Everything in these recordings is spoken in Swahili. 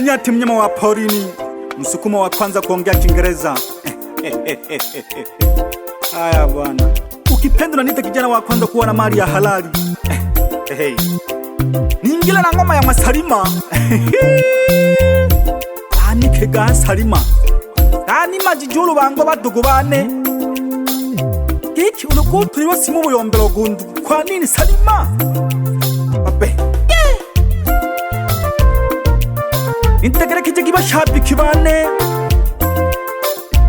Nyati, mnyama wa porini, msukuma wa kwanza kuongea Kiingereza. Haya bwana, ukipenda niite kijana wa kwanza kuwa na mali ya halali. Ningila na ngoma ya Masalima. Anike ga Salima. Ani majijulu bango badugu bane. Iki unukutu niwa simu buyombelo gundu. Kwa nini Salima? Ape. Integere kijegi bashapi kibane.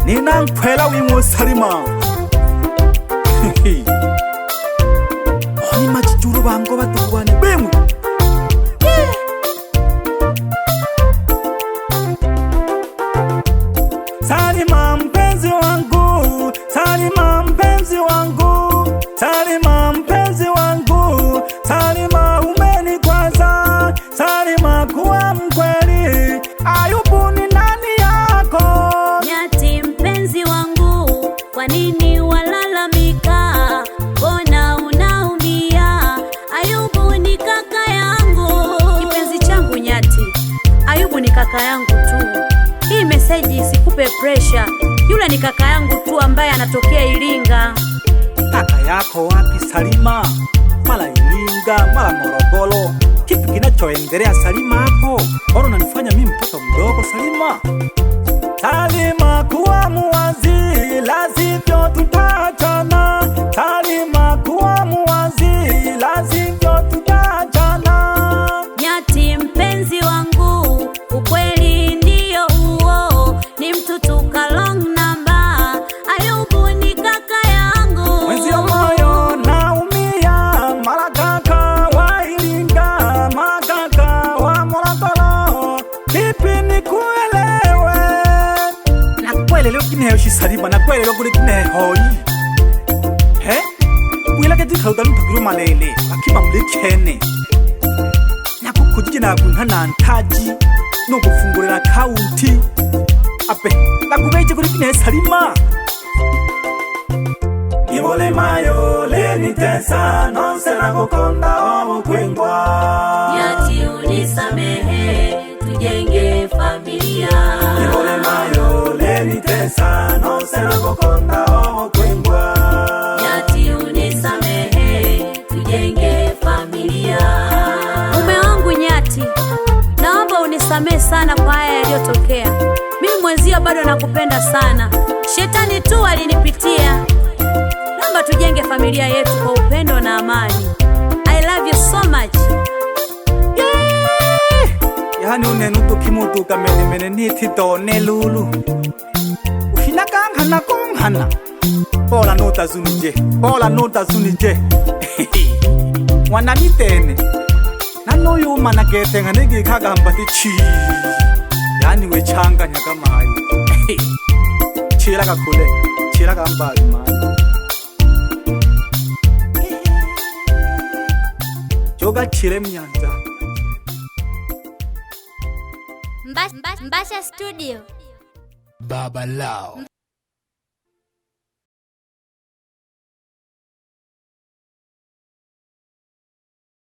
Nina nkwela wimwo Salima. Oni majijulu bango badugu bane. Bemwe. Salima mpenzi wangu, Salima mpenzi wangu, Salima mpenzi wangu, Salima umenikwaza, Salima kuwa mkweli, Ayubu ni nani yako? Nyati mpenzi wangu, kwa nini walalamika? Mbona unaumia? Ayubu ni kaka yangu. Kipenzi changu Nyati, Ayubu ni kaka yangu tu. Hii message isikupe pressure. Yule ni kaka yangu tu ambaye anatokea Iringa. Kaka yako wapi Salima? Mala Iringa, mala Morogoro. Kipi kinachoendelea Salima hapo? Mbona unanifanya mimi mtoto mdogo Salima? Salima kuwa muwazi, la sivyo tutaachana. Salima kuwa muwazi, la sivyo tutaachana. Nyati mpenzi wangu, ukweli ndio huo, ni mtutu kalong number. Ayubu ni kaka yangu. Mwenzio moyo naumia, mara kaka wa Iringa, mara kaka wa Morogoro. Kipi nikuelewe? Nakuelelewa kineho shi Salima, nakuelelewa kule kineho yi. He? Wila kati kauda ntugiru malele, akima mlikene. Nakukujije nakunta ntaji, no gufungurira kaunti. Ape, nakubeje kuri kineho Salima. Ibole mayo leni tesa, nonse nakukonda omukwengwa. Nyati unisamehe, tujenge familia. Ibole mayo leni tesa, nonse nakukonda omukwengwa. Nyati unisamehe, tujenge familia. Mume wangu Nyati, naomba unisamehe sana kwa haya yaliyotokea. Mimi mwenzio bado nakupenda sana. Shetani tu alinipitia. Naomba tujenge familia yetu kwa upendo na amani. I love you so much. Yani unenutu kimutu kamene niti tone lulu. Ufina kanghana konghana. Pola nota zunije, pola nota zunije. Wananitene. Nano yuma naketenga nigi kagambati chi. Yani we changa nyagamayi. Chira kakule, chira kambali mani. Joga chire mnyanja. Mbasha Studio. Baba Lao.